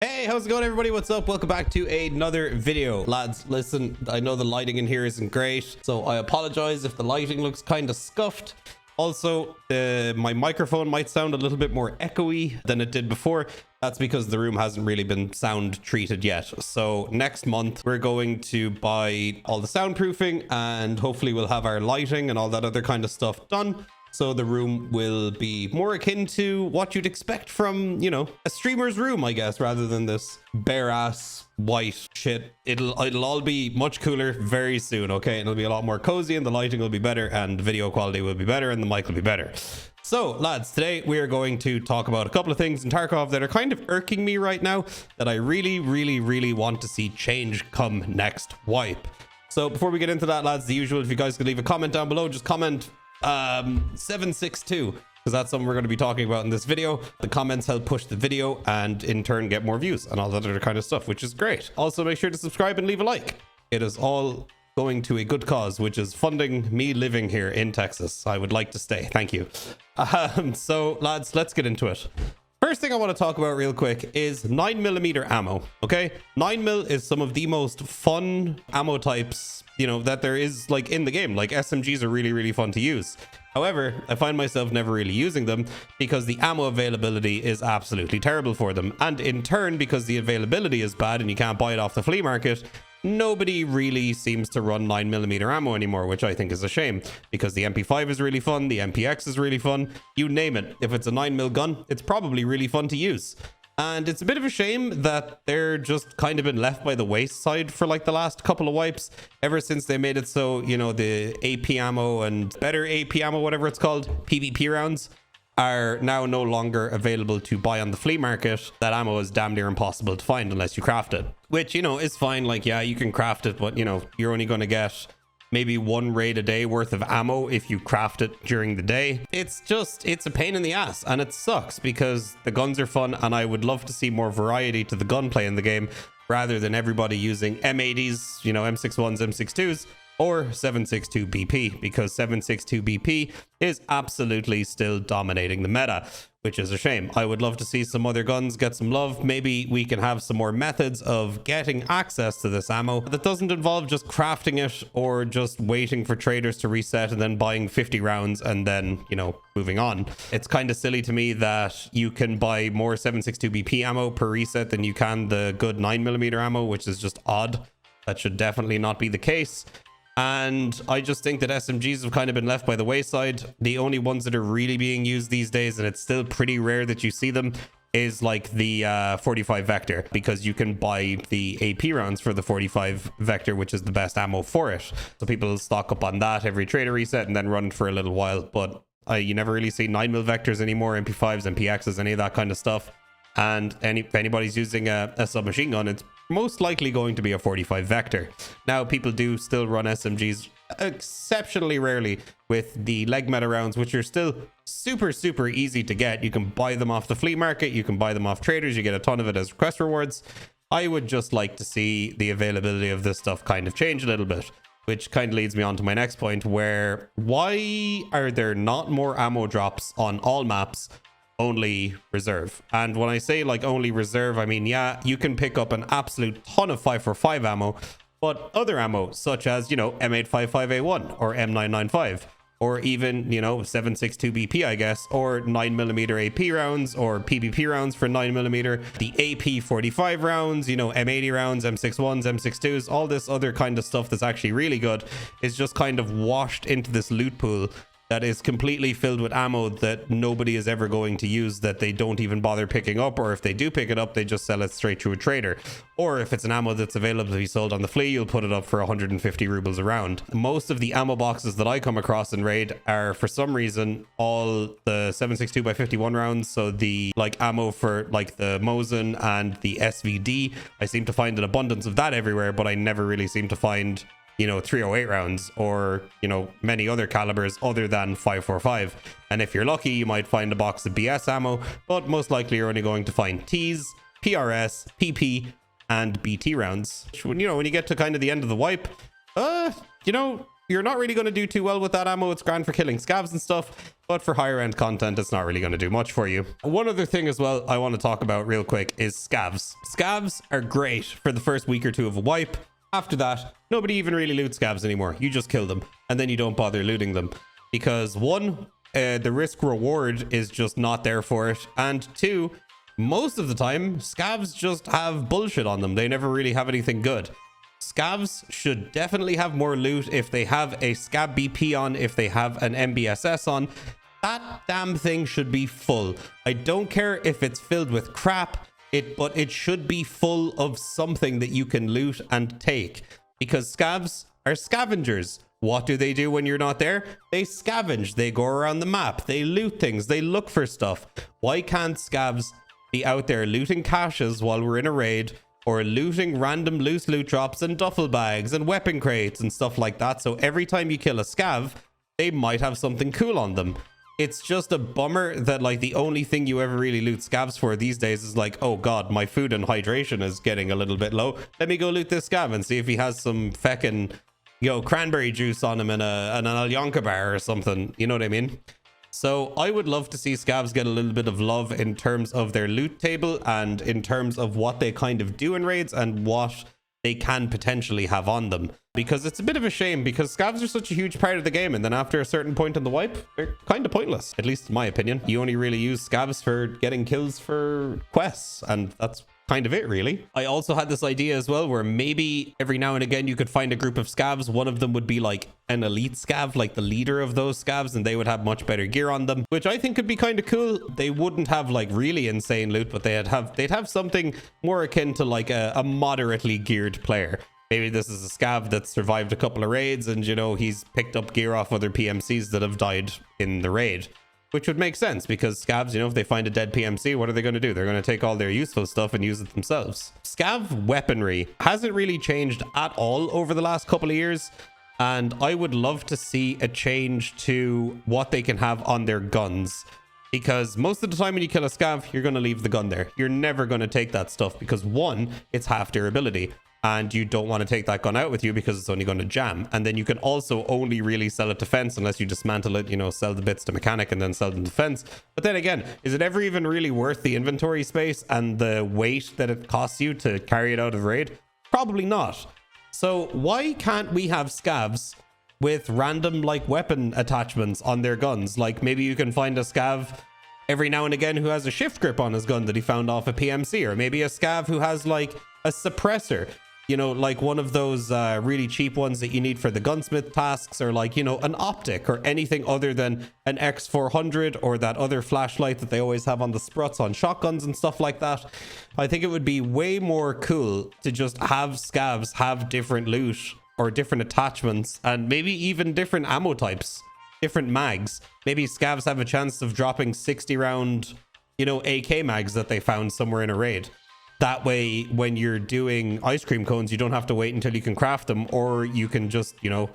Hey, how's it going, everybody? What's up? Welcome back to another video. Lads, listen, I know the lighting in here isn't great, so I apologize if the lighting looks kind of scuffed. Also, my microphone might sound a little bit more echoey than it did before. That's because the room hasn't really been sound treated yet. So next month, we're going to buy all the soundproofing, and hopefully we'll have our lighting and all that other kind of stuff done. So the room will be more akin to what you'd expect from, you know, a streamer's room, I guess, rather than this bare ass white shit. It'll all be much cooler very soon, okay? It'll be a lot more cozy, and the lighting will be better, and the video quality will be better, and the mic will be better. So lads, today we are going to talk about a couple of things in Tarkov that are kind of irking me right now that I really want to see change come next wipe. So before we get into that, lads, the usual, if you guys could leave a comment down below, just comment 762, because that's something we're going to be talking about in this video. The comments help push the video and in turn get more views and all that other kind of stuff, which is great. Also, make sure to subscribe and leave a like. It is all going to a good cause, which is funding me living here in Texas. I would like to stay. Thank you. So lads, let's get into it. First thing I want to talk about real quick is 9mm ammo. Okay, 9mm is some of the most fun ammo types, you know, that there is like in the game. Like SMGs are really fun to use. However, I find myself never really using them because the ammo availability is absolutely terrible for them, and in turn, because the availability is bad and you can't buy it off the flea market, nobody really seems to run 9mm ammo anymore, which I think is a shame, because the MP5 is really fun, the MPX is really fun, you name it. If it's a 9mm gun, it's probably really fun to use. And it's a bit of a shame that they're just kind of been left by the wayside for like the last couple of wipes, ever since they made it so, you know, the AP ammo and better AP ammo, whatever it's called, PvP rounds, are now no longer available to buy on the flea market. That ammo is damn near impossible to find unless you craft it, which, you know, is fine. Like, yeah, you can craft it, but, you know, you're only going to get maybe one raid a day worth of ammo if you craft it during the day. It's a pain in the ass, and it sucks because the guns are fun, and I would love to see more variety to the gunplay in the game rather than everybody using M80s, you know, M61s, M62s, or 7.62 BP, because 7.62 BP is absolutely still dominating the meta, which is a shame. I would love to see some other guns get some love. Maybe we can have some more methods of getting access to this ammo that doesn't involve just crafting it or just waiting for traders to reset and then buying 50 rounds and then, you know, moving on. It's kind of silly to me that you can buy more 7.62 BP ammo per reset than you can the good 9mm ammo, which is just odd. That should definitely not be the case. And I just think that SMGs have kind of been left by the wayside. The only ones that are really being used these days, and it's still pretty rare that you see them, is like the 45 Vector, because you can buy the AP rounds for the 45 Vector, which is the best ammo for it. So people stock up on that every trader reset and then run for a little while. But you never really see 9mm Vectors anymore, MP5s, MPXs, any of that kind of stuff. And if anybody's using a submachine gun, it's most likely going to be a 45 Vector. Now, people do still run SMGs exceptionally rarely with the leg meta rounds, which are still super easy to get. You can buy them off the flea market, you can buy them off traders, you get a ton of it as request rewards. I would just like to see the availability of this stuff kind of change a little bit, which kind of leads me on to my next point, where why are there not more ammo drops on all maps, only reserve? And when I say like only reserve, I mean, yeah, you can pick up an absolute ton of 545 ammo, but other ammo such as, you know, M855A1 or M995, or even, you know, 7.62 BP, I guess, or 9mm AP rounds or PvP rounds for 9mm, the AP 45 rounds, you know, M80 rounds, M61s, M62s, all this other kind of stuff that's actually really good is just kind of washed into this loot pool that is completely filled with ammo that nobody is ever going to use, that they don't even bother picking up, or if they do pick it up, they just sell it straight to a trader. Or if it's an ammo that's available to be sold on the flea, you'll put it up for 150 rubles a round. Most of the ammo boxes that I come across in raid are, for some reason, all the 7.62 by 51 rounds, so the like ammo for like the Mosin and the SVD. I seem to find an abundance of that everywhere, but I never really seem to find, you know, 308 rounds or, you know, many other calibers other than 545. And if you're lucky, you might find a box of BS ammo, but most likely you're only going to find Ts, PRS, PP, and BT rounds. You know, when you get to kind of the end of the wipe, you know, you're not really going to do too well with that ammo. It's grand for killing scavs and stuff, but for higher end content, it's not really going to do much for you. One other thing as well I want to talk about real quick is scavs. Scavs are great for the first week or two of a wipe. After that, nobody even really loots scavs anymore. You just kill them, and then you don't bother looting them. Because one, the risk reward is just not there for it. And two, most of the time, scavs just have bullshit on them. They never really have anything good. Scavs should definitely have more loot if they have a Scav BP on, if they have an MBSS on. That damn thing should be full. I don't care if it's filled with crap, but it should be full of something that you can loot and take. Because scavs are scavengers. What do they do when you're not there? They scavenge. They go around the map. They loot things. They look for stuff. Why can't scavs be out there looting caches while we're in a raid, or looting random loose loot drops and duffel bags and weapon crates and stuff like that? So every time you kill a scav, they might have something cool on them. It's just a bummer that like the only thing you ever really loot scavs for these days is like, oh god, my food and hydration is getting a little bit low. Let me go loot this scav and see if he has some feckin', you know, cranberry juice on him and an Alyonka bar or something. You know what I mean? So I would love to see scavs get a little bit of love in terms of their loot table and in terms of what they kind of do in raids and what they can potentially have on them. Because it's a bit of a shame, because scavs are such a huge part of the game, and then after a certain point in the wipe, they're kind of pointless, at least in my opinion. You only really use scavs for getting kills for quests, and that's kind of it, really. I also had this idea as well where maybe every now and again you could find a group of scavs. One of them would be like an elite scav, like the leader of those scavs, and they would have much better gear on them, which I think could be kind of cool. They wouldn't have like really insane loot, but they'd have something more akin to like a moderately geared player. Maybe this is a scav that survived a couple of raids and, you know, he's picked up gear off other PMCs that have died in the raid. Which would make sense, because scavs, you know, if they find a dead PMC, what are they going to do? They're going to take all their useful stuff and use it themselves. Scav weaponry hasn't really changed at all over the last couple of years. And I would love to see a change to what they can have on their guns. Because most of the time when you kill a scav, you're going to leave the gun there. You're never going to take that stuff because, one, it's half durability. And you don't want to take that gun out with you because it's only going to jam. And then you can also only really sell it to fence unless you dismantle it, you know, sell the bits to mechanic and then sell them to fence. But then again, is it ever even really worth the inventory space and the weight that it costs you to carry it out of raid? Probably not. So why can't we have scavs with random like weapon attachments on their guns? Like maybe you can find a scav every now and again who has a shift grip on his gun that he found off a PMC, or maybe a scav who has like a suppressor. You know, like one of those really cheap ones that you need for the gunsmith tasks, or like, you know, an optic or anything other than an X400 or that other flashlight that they always have on the spruts on shotguns and stuff like that. I think it would be way more cool to just have scavs have different loot or different attachments and maybe even different ammo types, different mags. Maybe scavs have a chance of dropping 60 round, you know, AK mags that they found somewhere in a raid. That way, when you're doing ice cream cones, you don't have to wait until you can craft them, or you can just, you know,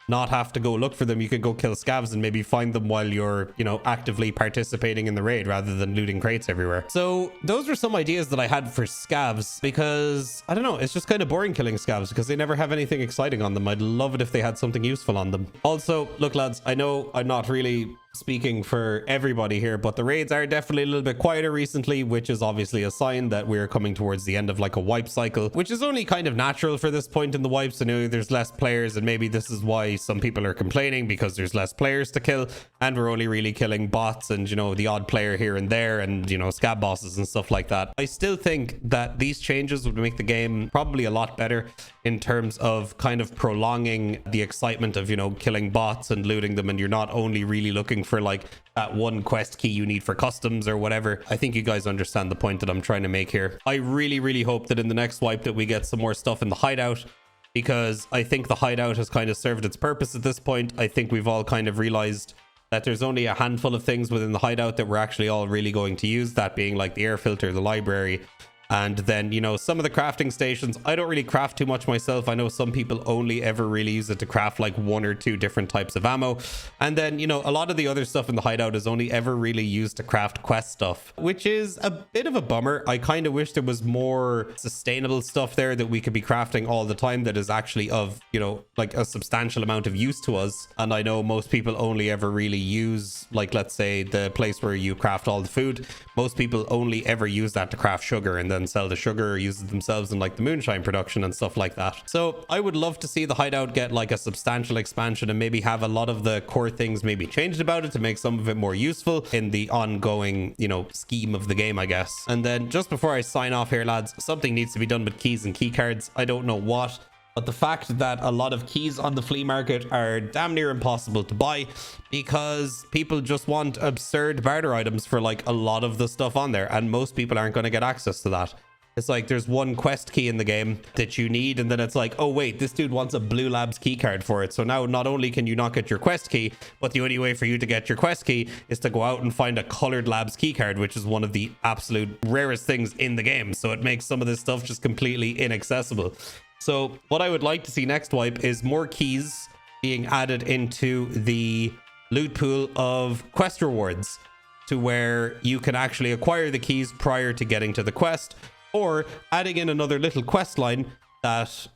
not have to go look for them. You can go kill scavs and maybe find them while you're, you know, actively participating in the raid rather than looting crates everywhere. So those are some ideas that I had for scavs, because I don't know, it's just kind of boring killing scavs because they never have anything exciting on them. I'd love it if they had something useful on them. Also, look lads, I know I'm not really speaking for everybody here, but the raids are definitely a little bit quieter recently, which is obviously a sign that we're coming towards the end of like a wipe cycle, which is only kind of natural for this point in the wipes. I know there's less players, and maybe this is why some people are complaining, because there's less players to kill and we're only really killing bots and, you know, the odd player here and there and, you know, scab bosses and stuff like that. I still think that these changes would make the game probably a lot better in terms of kind of prolonging the excitement of, you know, killing bots and looting them, and you're not only really looking for like that one quest key you need for customs or whatever. I think you guys understand the point that I'm trying to make here. I really hope that in the next wipe that we get some more stuff in the hideout, because I think the hideout has kind of served its purpose at this point. I think we've all kind of realized that there's only a handful of things within the hideout that we're actually all really going to use, that being like the air filter, the library, And then, you know, some of the crafting stations, I don't really craft too much myself. I know some people only ever really use it to craft like 1 or 2 different types of ammo. And then, you know, a lot of the other stuff in the hideout is only ever really used to craft quest stuff, which is a bit of a bummer. I kind of wish there was more sustainable stuff there that we could be crafting all the time that is actually of, you know, like a substantial amount of use to us. And I know most people only ever really use, like, let's say the place where you craft all the food. Most people only ever use that to craft sugar and then sell the sugar or use it themselves in like the moonshine production and stuff like that. So I would love to see the hideout get like a substantial expansion and maybe have a lot of the core things maybe changed about it to make some of it more useful in the ongoing, you know, scheme of the game, I guess. And then just before I sign off here, lads, something needs to be done with keys and key cards. I don't know what, but the fact that a lot of keys on the flea market are damn near impossible to buy because people just want absurd barter items for like a lot of the stuff on there, and most people aren't going to get access to that. It's like there's one quest key in the game that you need, and then it's like, oh wait, this dude wants a Blue Labs key card for it. So now not only can you not get your quest key, but the only way for you to get your quest key is to go out and find a colored Labs key card, which is one of the absolute rarest things in the game. So it makes some of this stuff just completely inaccessible. So what I would like to see next wipe is more keys being added into the loot pool of quest rewards, to where you can actually acquire the keys prior to getting to the quest, or adding in another little quest line that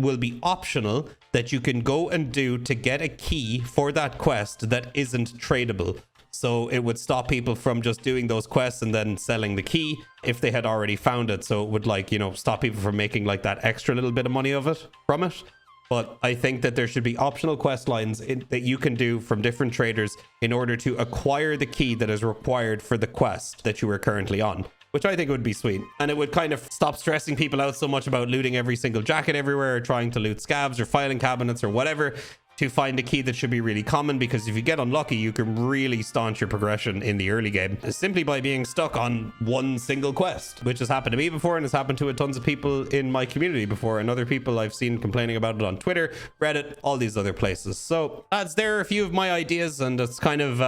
will be optional that you can go and do to get a key for that quest that isn't tradable. So it would stop people from just doing those quests and then selling the key if they had already found it. So it would, like, you know, stop people from making like that extra little bit of money from it. But I think that there should be optional quest lines that you can do from different traders in order to acquire the key that is required for the quest that you are currently on, which I think would be sweet. And it would kind of stop stressing people out so much about looting every single jacket everywhere, or trying to loot scavs or filing cabinets or whatever to find a key that should be really common, because if you get unlucky, you can really staunch your progression in the early game simply by being stuck on one single quest, which has happened to me before and has happened to tons of people in my community before, and other people I've seen complaining about it on Twitter, Reddit, all these other places. So that's there are a few of my ideas, and it's kind of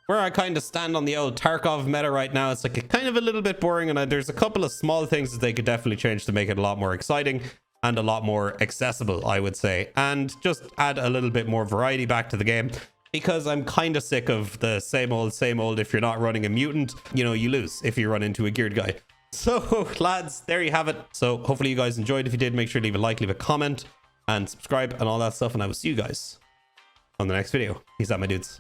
where I kind of stand on the old Tarkov meta right now. It's like kind of a little bit boring, and there's a couple of small things that they could definitely change to make it a lot more exciting and a lot more accessible, I would say, and just add a little bit more variety back to the game, because I'm kind of sick of the same old. If you're not running a mutant, you know, you lose if you run into a geared guy. So lads, there you have it. So hopefully you guys enjoyed. If you did, make sure to leave a like, leave a comment, and subscribe and all that stuff, and I will see you guys on the next video. Peace out, my dudes.